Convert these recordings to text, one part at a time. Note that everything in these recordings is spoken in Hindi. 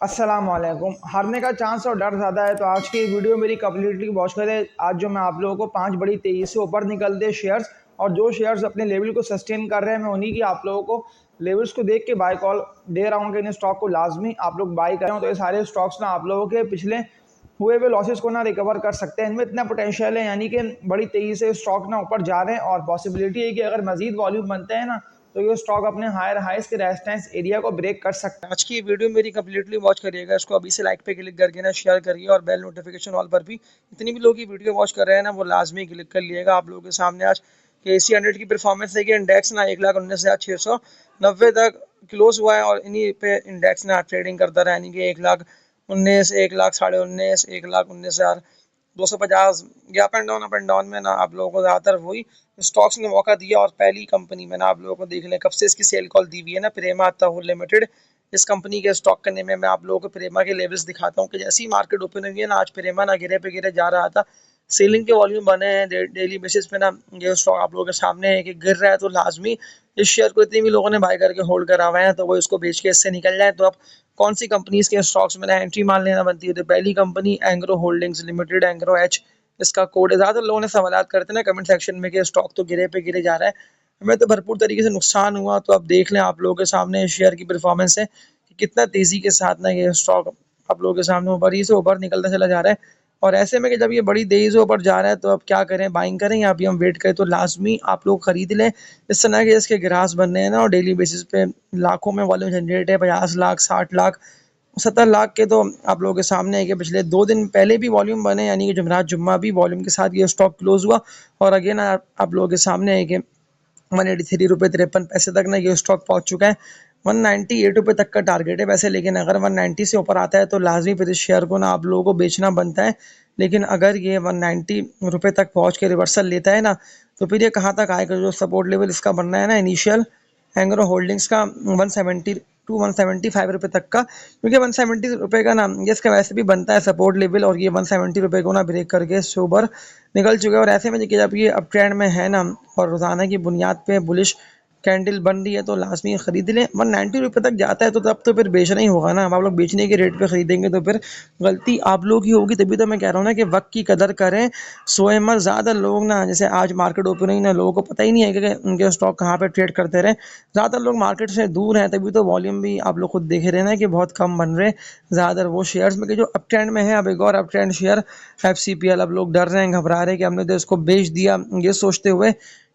अस्सलाम वालेकुम। हारने का चांस और डर ज़्यादा है, तो आज की वीडियो मेरी कंप्लीटली वॉच करें। आज जो मैं आप लोगों को 5 बड़ी तेज़ी से ऊपर निकलते शेयर्स और जो शेयर्स अपने लेवल को सस्टेन कर रहे हैं, मैं उन्हीं की आप लोगों को लेवल्स को देख के बाय कॉल दे रहा हूँ कि इन स्टॉक को लाजमी आप लोग बाई करें। तो ये सारे स्टॉक्स ना आप लोगों के पिछले हुए हुए लॉसेस को ना रिकवर कर सकते हैं। इनमें इतना पोटेंशियल है, यानी कि बड़ी तेज़ी से स्टॉक ना ऊपर जा रहे हैं और पॉसिबिलिटी है कि अगर मजीद वॉल्यूम बनते हैं ना, तो ये स्टॉक अपने हायर हाइस के रेजिस्टेंस एरिया को ब्रेक कर सकता है। आज की वीडियो मेरी कंप्लीटली वॉच करिएगा, इसको अभी से लाइक पे क्लिक करके ना शेयर करिए और बेल नोटिफिकेशन ऑल पर भी जितनी भी लोग ये वीडियो वॉच कर रहे हैं ना वो लाजमी क्लिक कर लिएगा। आप लोगों के सामने आज KC 100 की परफॉर्मेंस है कि इंडेक्स ना 1,19,690 तक क्लोज हुआ है और इन्हीं पे इंडेक्स ना ट्रेडिंग करता रहा, यानी कि 1,19,000, 1,19,19,000, 1,19,000 250 ये अप एंड डाउन में ना आप लोगों को ज़्यादातर वही स्टॉक्स ने मौका दिया। और पहली कंपनी में ना आप लोगों को देख लें कब से इसकी सेल कॉल दी हुई है ना, प्रेमा ताहूर लिमिटेड। इस कंपनी के स्टॉक करने में मैं आप लोगों को प्रेमा के लेवल्स दिखाता हूँ कि जैसे ही मार्केट ओपन हुई है ना, आज प्रेमा ना गिरे पे गिरे जा रहा था। सेलिंग के वॉल्यूम बने हैं डेली बेसिस पे ना, ये स्टॉक आप लोगों के सामने है कि गिर रहा है तो लाजमी इस शेयर को इतने भी लोगों ने बाय करके होल्ड करा हुआ है तो वो इसको बेच के इससे निकल जाए। तो अब कौन सी कंपनीज के स्टॉक्स में ना एंट्री मान लेना बनती है, तो पहली company Engro holdings limited, Engro H इसका कोड है। ज़्यादातर लोगों ने सवाल करते हैं ना कमेंट सेक्शन में कि स्टॉक तो गिरे पे गिरे जा रहा है, हमें तो भरपूर तरीके से नुकसान हुआ। तो अब देख लें आप लोगों के सामने शेयर की परफॉर्मेंस है कि कितना तेज़ी के साथ ना ये स्टॉक आप लोगों के सामने ऊपर ही से ऊपर निकलता चला जा रहा है। और ऐसे में कि जब ये बड़ी तेज़ी से ऊपर जा रहा है तो अब क्या करें, बाइंग करें या अभी हम वेट करें? तो लाजमी आप लोग खरीद लें। इस तरह के इसके ग्रास बनने हैं ना और डेली बेसिस पे लाखों में वॉल्यूम जनरेट है, 50 लाख, 60 लाख, 70 लाख के। तो आप लोगों के सामने है कि पिछले 2 दिन पहले भी वॉल्यूम बने, यानी कि जुमेरात जुम्मा भी वॉल्यूम के साथ ये स्टॉक क्लोज हुआ। और अगेन आप लोगों के सामने है कि 183 रुपये 53 पैसे तक ना ये स्टॉक पहुंच चुका है। 198 रुपये तक का टारगेट है वैसे, लेकिन अगर 190 से ऊपर आता है तो लाजमी फिर इस शेयर को ना आप लोगों को बेचना बनता है। लेकिन अगर ये 190 रुपये तक पहुंच के रिवर्सल लेता है ना, तो फिर ये कहाँ तक आएगा? जो सपोर्ट लेवल इसका बनना है ना इनिशियल एंग्रो होल्डिंग्स का 170 टू 175 रुपये तक का, क्योंकि 170 रुपये का ना ये इसका वैसे भी बनता है सपोर्ट लेवल, और ये 170 रुपये को ना ब्रेक करके इससे ऊपर निकल चुके हैं। और ऐसे में देखिए जब ये अप ट्रेंड में है ना और रोजाना की बुनियाद पे बुलिश कैंडल बन रही है तो लाजमी खरीद लें। 190 रुपये तक जाता है तो तब तो फिर बेचना ही होगा ना। अब आप लोग बेचने के रेट पे खरीदेंगे तो फिर गलती आप लोग ही होगी। तभी तो मैं कह रहा हूँ ना कि वक्त की कदर करें, सोए मत। ज़्यादा लोग ना, जैसे आज मार्केट ओपन हुई ना, लोगों को पता ही नहीं है कि उनके स्टॉक कहाँ पे ट्रेड करते रहे। ज़्यादातर लोग मार्केट से दूर हैं, तभी तो वॉल्यूम भी आप लोग खुद देख रहे हैं ना कि बहुत कम बन रहे ज़्यादातर वो शेयर्स में कि जो अप ट्रेंड में है। अब एक और अप ट्रेंड शेयर FCPL, अब लोग डर रहे हैं, घबरा रहे हैं कि हमने तो इसको बेच दिया, ये सोचते हुए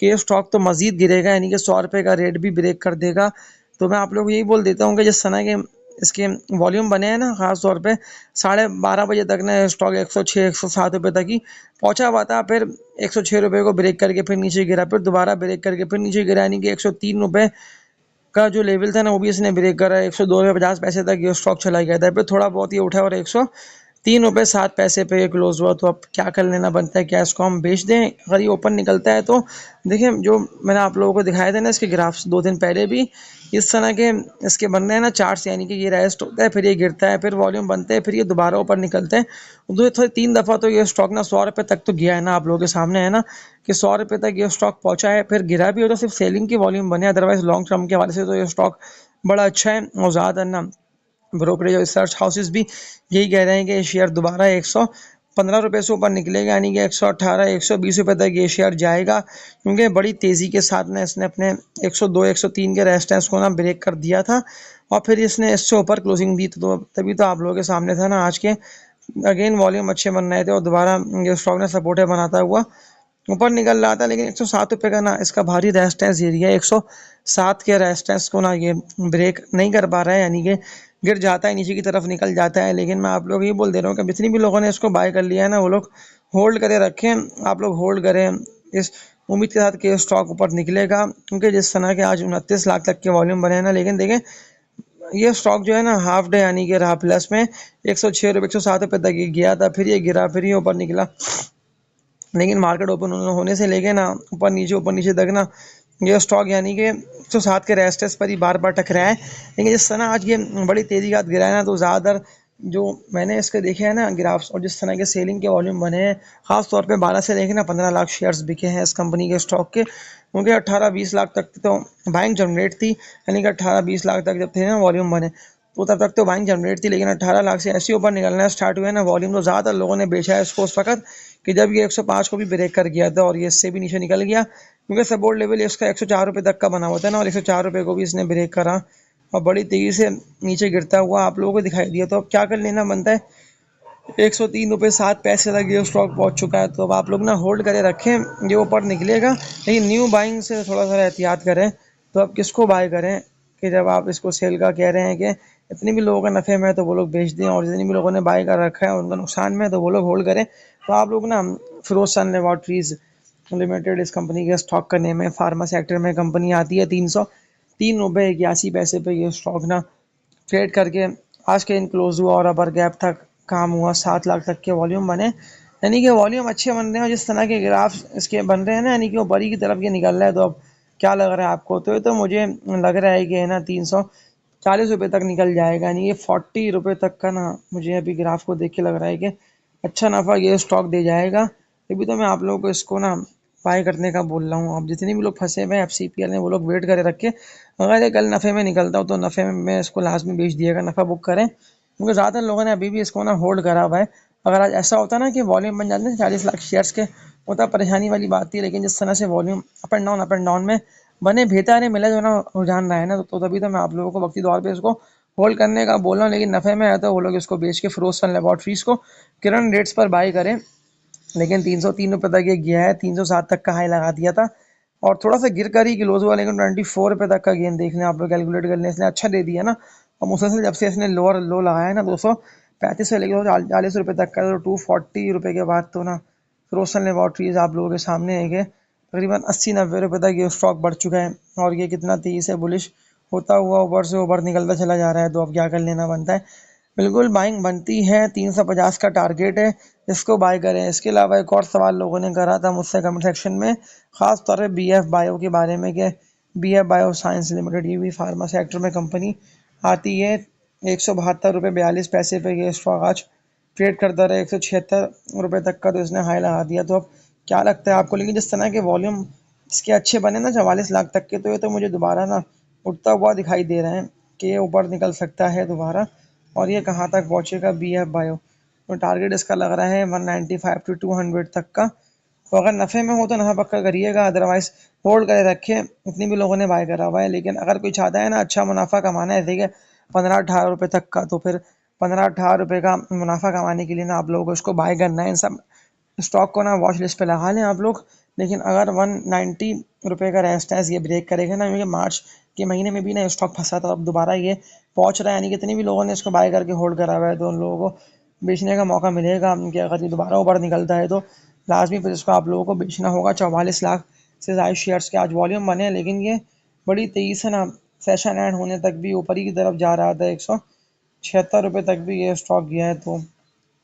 कि ये स्टॉक तो मजीद गिरेगा, यानी कि 100 रुपये का रेट भी ब्रेक कर देगा। तो मैं आप लोग यही बोल देता हूँ कि जिस तरह के इसके वॉल्यूम बने हैं ना, खास तौर पे 12:30 बजे तक ना स्टॉक 106 107 रुपये तक ही पहुंचा हुआ था। फिर 106 रुपये को ब्रेक करके फिर नीचे गिरा, फिर दोबारा ब्रेक करके फिर नीचे गिरा, यानी कि 103 रुपये का जो लेवल था ना वो भी इसने ब्रेक करा। 102 रुपये 50 पैसे तक ये स्टॉक चला गया था, फिर थोड़ा बहुत ही उठा और 103 रुपये 7 पैसे पे ये क्लोज हुआ। तो अब क्या कर लेना बनता है? क्या इसको हम बेच दें? अगर ये ओपन निकलता है तो देखिए, जो मैंने आप लोगों को दिखाए थे ना इसके ग्राफ्स 2 दिन पहले भी, इस तरह के इसके बन रहे हैं ना चार्ट्स, यानी कि ये रेस्ट होता है, फिर ये गिरता है, फिर वॉल्यूम बनते हैं, फिर ये दोबारा ऊपर निकलते हैं। दो थोड़े 3 दफ़ा तो ये स्टॉक ना 100 रुपये तक तो गया है ना, आप लोगों के सामने है ना कि 100 रुपये तक ये स्टॉक पहुंचा है, फिर गिरा भी हो तो सिर्फ सेलिंग की वॉल्यूम बने, अदरवाइज लॉन्ग टर्म के हवाले से तो ये स्टॉक बड़ा अच्छा है। और ज़्यादा ना ब्रोकरेज और रिसर्च हाउसेस भी यही कह रहे हैं कि शेयर दोबारा 115 रुपये से ऊपर निकलेगा, यानी कि 118 120 रुपये तक ये शेयर जाएगा, क्योंकि बड़ी तेज़ी के साथ ना इसने अपने 102 103 के रेजिस्टेंस को ना ब्रेक कर दिया था और फिर इसने इससे ऊपर क्लोजिंग दी। तो तभी तो आप लोगों के सामने था ना आज के अगेन वॉल्यूम अच्छे बन रहे थे और दोबारा ये स्टॉक ने सपोर्ट बनाता हुआ ऊपर निकल रहा था। लेकिन 107 रुपये का ना इसका भारी रेजिस्टेंस एरिया, 107 के रेजिस्टेंस को ना ये ब्रेक नहीं कर पा रहा है, यानी कि गिर जाता है, नीचे की तरफ निकल जाता है। लेकिन मैं आप लोग ये बोल दे रहा हूँ कि जितनी भी लोगों ने इसको बाय कर लिया है ना, वो लोग होल्ड करे रखें। आप लोग होल्ड करें इस उम्मीद के साथ कि स्टॉक ऊपर निकलेगा, क्योंकि जिस तरह के आज 29 लाख तक के वॉल्यूम बने हैं ना, लेकिन देखें ये स्टॉक जो है ना हाफ डे यानी कि रहा प्लस में, 106 रुपये 107 रुपये तक ये गया था, फिर ये गिरा, फिर ये ऊपर निकला। लेकिन मार्केट ओपन होने से लेके ना ऊपर नीचे तक ना ये स्टॉक यानी कि 107 के रेजिस्टेंस पर ही बार बार टकराया है। लेकिन जिस तरह आज ये बड़ी तेज़ी के साथ गिरा है ना, तो ज़्यादातर जो मैंने इसके देखे हैं ना ग्राफ्स और जिस तरह के सेलिंग के वॉल्यूम बने हैं, खास तौर पे 12 से लेके ना 15 लाख शेयर्स बिके हैं इस कंपनी के स्टॉक के, क्योंकि 18-20 लाख तक तो बाइंग जनरेट थी, यानी कि 18-20 लाख तक जब थे ना वॉल्यूम बने। तो तब तक तो बाइंग जनरेट थी, लेकिन 18 लाख से ऐसे ऊपर निकलना स्टार्ट हुआ है ना वॉल्यूम, तो ज़्यादातर लोगों ने बेचा है इसको उस वक्त कि जब ये 105 को भी ब्रेक कर गया था और ये इससे भी नीचे निकल गया, क्योंकि सपोर्ट लेवल इसका 104 रुपये तक का बना हुआ था ना, और 104 रुपये को भी इसने ब्रेक करा और बड़ी तेज़ी से नीचे गिरता हुआ आप लोगों को दिखाई दिया। तो अब क्या कर लेना बनता है, 103 रुपये 7 पैसे तक ये स्टॉक पहुंच चुका है, तो अब आप लोग ना होल्ड करे रखें, ये ऊपर निकलेगा, लेकिन न्यू बाइंग से थोड़ा सा एहतियात करें। तो अब किसको बाय करें कि जब आप इसको सेल का कह रहे हैं कि इतने भी लोगों का नफ़े में है तो वो लोग बेच दें, और जितने भी लोगों ने बाय कर रखा है उनका नुकसान में है तो वो लोग होल्ड करें। तो आप लोग ना फिरोजशाह लेबॉर्ट्रीज लिमिटेड इस कंपनी के स्टॉक का नेम है, फार्मा सेक्टर में कंपनी आती है। 303 रुपये 81 पैसे पे ये स्टॉक ना ट्रेड करके आज के दिन क्लोज हुआ और अपर गैप तक काम हुआ, 7 लाख तक के वॉल्यूम बने, यानी कि वॉल्यूम अच्छे बन रहे हैं। और जिस तरह के ग्राफ इसके बन रहे हैं ना, यानी कि वो बड़ी की तरफ ये निकल रहा है। तो अब क्या लग रहा है आपको, तो ये तो मुझे लग रहा है कि है ना 340 रुपये तक निकल जाएगा, यानी ये 40 रुपये तक का ना मुझे अभी ग्राफ को देख के लग रहा है कि अच्छा नफ़ा ये स्टॉक दे जाएगा। तभी तो मैं आप लोगों को इसको ना बाय करने का बोल रहा हूँ। अब जितने भी लोग फंसे हुए हैं FCPL में वो लोग वेट करे रखे, अगर ये कल नफ़े में निकलता हो तो नफ़े में मैं इसको लास्ट में बेच दिएगा, नफ़ा बुक करें, क्योंकि ज़्यादातर लोगों ने अभी भी इसको ना होल्ड करा हुआ है। अगर आज ऐसा होता ना कि वॉल्यूम बन जाते हैं 40 लाख शेयर्स के, होता परेशानी वाली बात थी, लेकिन जिस तरह से वॉल्यूम अप एंड डाउन में बने बेहतर है, मिला जो ना रुझान रहा है ना, तो तभी तो मैं आप लोगों को वक्ती तौर पे इसको होल्ड करने का बोल रहा हूँ। लेकिन नफ़े में है तो वो लोग इसको बेच के फिरोजशाह लेबॉर्ट्रीज को करंट रेट्स पर बाय करें। लेकिन 303 रुपये तक ये गया है, 307 तक का हाई लगा दिया था और थोड़ा सा गिर कर ही क्लोज हुआ, लेकिन 24 रुपये तक का गेन देख लें आप लोग, कैलकुलेट कर लें, इसने अच्छा दे दिया ना। और मुसलसल जब से इसने लोअर लो लगाया है ना 235 से लेकर 40 रुपये तक का, तो 240 रुपये के बाद तो ना फिरोजशाह लेबॉर्ट्रीज आप लोगों के सामने है कि तकरीबन 80-90 रुपये तक ये स्टॉक बढ़ चुका है, और ये कितना तेज़ी से बुलिश होता हुआ ऊपर से ऊपर निकलता चला जा रहा है। तो अब क्या कर लेना बनता है, बिल्कुल बाइंग बनती है, 350 का टारगेट है, इसको बाय करें। इसके अलावा एक और सवाल लोगों ने करा था मुझसे कमेंट सेक्शन में, ख़ास तौर पे BF बायो के बारे में कि BF बायो साइंस लिमिटेड, ये भी फार्मा सेक्टर में कंपनी आती है। 172 रुपये 42 पैसे पे ये स्टॉक आज ट्रेड करता रहा, 176 रुपये तक का तो इसने हाई लगा दिया। तो अब क्या लगता है आपको, लेकिन जिस तरह के वॉल्यूम इसके अच्छे बने ना 44 लाख तक के, तो ये तो मुझे दोबारा ना उठता हुआ दिखाई दे रहे हैं कि ये ऊपर निकल सकता है दोबारा। और ये कहाँ तक पहुँचेगा BF बायो, तो टारगेट इसका लग रहा है 195 to 200 तक का। तो अगर नफ़े में हो तो नफ़ा पक्का करिएगा, अदरवाइज होल्ड करे रखें, इतनी भी लोगों ने बाय करा हुआ है। लेकिन अगर कोई चाहता है ना अच्छा मुनाफा कमाना है, ठीक है, 15-18 रुपये तक का, तो फिर 15-18 रुपये का मुनाफा कमाने के लिए ना आप लोगों को इसको बाय करना है। इन सब स्टॉक को ना वॉच लिस्ट पे लगा लें आप लोग। लेकिन अगर 190 रुपये का रेजिस्टेंस ये ब्रेक करेगा ना, क्योंकि मार्च के महीने में भी ना स्टॉक फंसा था, अब दोबारा ये पहुंच रहा है, यानी कितने भी लोगों ने इसको बाय करके होल्ड करा हुआ है, तो उन लोगों को बेचने का मौका मिलेगा कि अगर ये दोबारा ऊपर निकलता है तो लाजमी फिर इसको आप लोगों को बेचना होगा। 44 लाख से ज़्यादा शेयर्स के आज वॉल्यूम बने, लेकिन ये बड़ी तेज़ी से ना सेशन एंड होने तक भी ऊपर ही की तरफ जा रहा था, 176 रुपये तक भी ये स्टॉक गया है। तो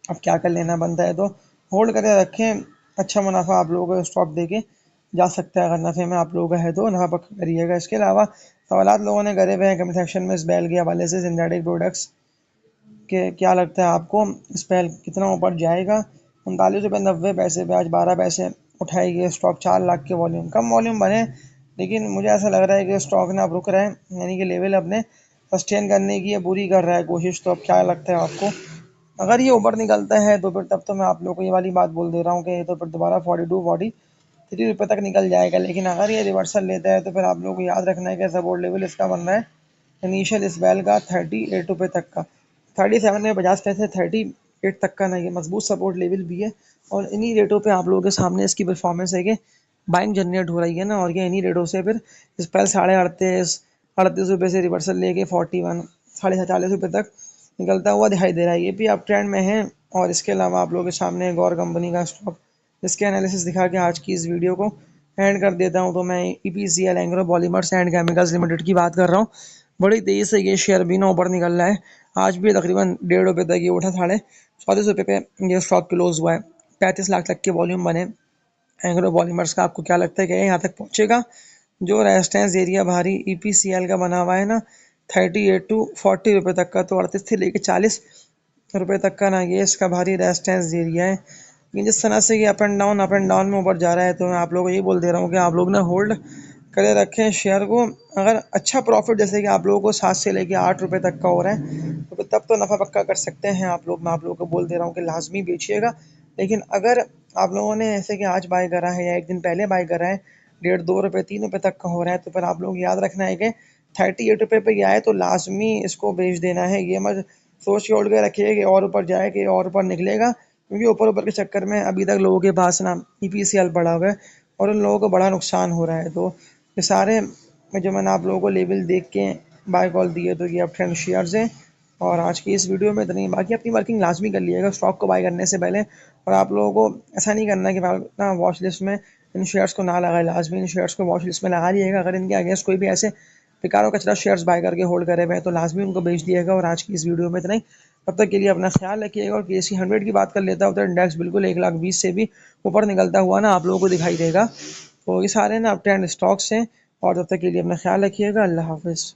अब क्या कर लेना बनता है, तो होल्ड करके रखें, अच्छा मुनाफा आप लोगों को स्टॉक दे के जा सकता है। अगर नफ़े में आप लोगों का है तो नफ़ा पक्का करिएगा। इसके अलावा सवालात लोगों ने करे हुए हैं कमेंट सेक्शन में इस बैल के हवाले से, सिंथेटिक प्रोडक्ट्स के क्या लगता है आपको इस बैल कितना ऊपर जाएगा। 39 रुपये 90 पैसे पे आज 12 पैसे उठाएगी स्टॉक, 4 लाख के वॉल्यूम, कम वॉल्यूम बने, लेकिन मुझे ऐसा लग रहा है कि स्टॉक ना अब रुक रहा है, यानी कि लेवल अपने सस्टेन करने की ये पूरी कर रहा है कोशिश। तो अब क्या लगता है आपको, अगर ये ऊपर निकलता है तो फिर तब तो मैं आप लोगों को ये वाली बात बोल दे रहा हूँ कि ये तो फिर दोबारा 42-43 रुपये तक निकल जाएगा। लेकिन अगर ये रिवर्सल लेता है तो फिर आप लोगों को याद रखना है कि सपोर्ट लेवल इसका बन रहा है इनिशियल इस बैल का 38 रुपये तक का, 37 रुपये 50 पैसे 38 तक का ना, ये मजबूत सपोर्ट लेवल भी है। और इन्हीं रेटों पे आप लोगों के सामने इसकी परफॉर्मेंस है कि बाइंग जनरेट हो रही है ना, और ये इन्हीं रेटों से फिर इस पहले 38 रुपये से रिवर्सल लेके 41 40 तक निकलता हुआ दिखाई दे रहा है, ये भी अप ट्रेंड में है। और इसके अलावा आप लोगों के सामने एक और कंपनी का स्टॉक जिसके एनालिसिस दिखा के आज की इस वीडियो को एंड कर देता हूं, तो मैं EPCL Engro polymers and chemicals limited की बात कर रहा हूं। बड़ी तेज़ी से ये शेयर भी ना ऊपर निकल रहा है, आज भी तकरीबन 1.5 रुपये तक ये उठा, 34.5 रुपये पे ये स्टॉक क्लोज हुआ है, 35 लाख तक के वॉल्यूम बने एंग्रो पॉलीमर्स का। आपको क्या लगता है कि यहाँ तक पहुँचेगा, जो रेजिस्टेंस एरिया भारी EPCL का बना हुआ है ना 38 to 40 रुपये तक का, तो 38 से लेके 40 रुपये तक का ना ये इसका भारी रेजिस्टेंस एरिया है। लेकिन जिस तरह से ये अप एंड डाउन में ऊपर जा रहा है, तो मैं आप लोगों को यही बोल दे रहा हूँ कि आप लोग ना होल्ड करे रखें शेयर को। अगर अच्छा प्रॉफिट जैसे कि आप लोगों को 7 से लेके 8 रुपए तक का हो रहा है तो तब तो नफ़ा पक्का कर सकते हैं आप लोग। मैं आप लोगों को बोल दे रहा हूँ कि लाजमी बेचिएगा। लेकिन अगर आप लोगों ने ऐसे कि आज बाय करा है या एक दिन पहले बाय करा है, 1.5 2 रुपये 3 रुपये तक का हो रहा है, तो फिर आप लोग याद रखना है कि 38 रुपये पे गया है तो लाजमी इसको बेच देना है। ये मत सोच के उड़ के रखिए कि और ऊपर जाए कि और ऊपर निकलेगा, क्योंकि ऊपर ऊपर के चक्कर में अभी तक लोगों के पास ना ईपीसीएल पड़ा हुआ है और उन लोगों को बड़ा नुकसान हो रहा है। तो ये सारे जो मैंने आप लोगों को लेवल देख के बाय कॉल दिए तो ये अब ट्रेंड शेयर्स हैं। और आज की इस वीडियो में इतना ही। बाकी अपनी वर्किंग लाजमी कर लिएगा स्टॉक को बाय करने से पहले। और आप लोगों को ऐसा नहीं करना कि ना वॉच लिस्ट में इन शेयर्स को ना लगाए, लाजमी इन शेयर्स को वॉच लिस्ट में लगा लिएगा। अगर इनके अगेंस्ट कोई भी ऐसे बेकार और कचरा शेयर्स बाय करके होल्ड करे हुए हैं तो लाजमी उनको बेच दिएगा। और आज की इस वीडियो में इतना ही। तब तक के लिए अपना ख्याल रखिएगा। और केसी 100 की बात कर लेता हूँ तो इंडेक्स बिल्कुल 1,20,000 से भी ऊपर निकलता हुआ ना आप लोगों को दिखाई देगा। तो ये सारे ना अब ट्रेंड स्टॉक्स हैं। और तब तक के लिए अपना ख्याल रखिएगा। अल्लाह हाफिज़।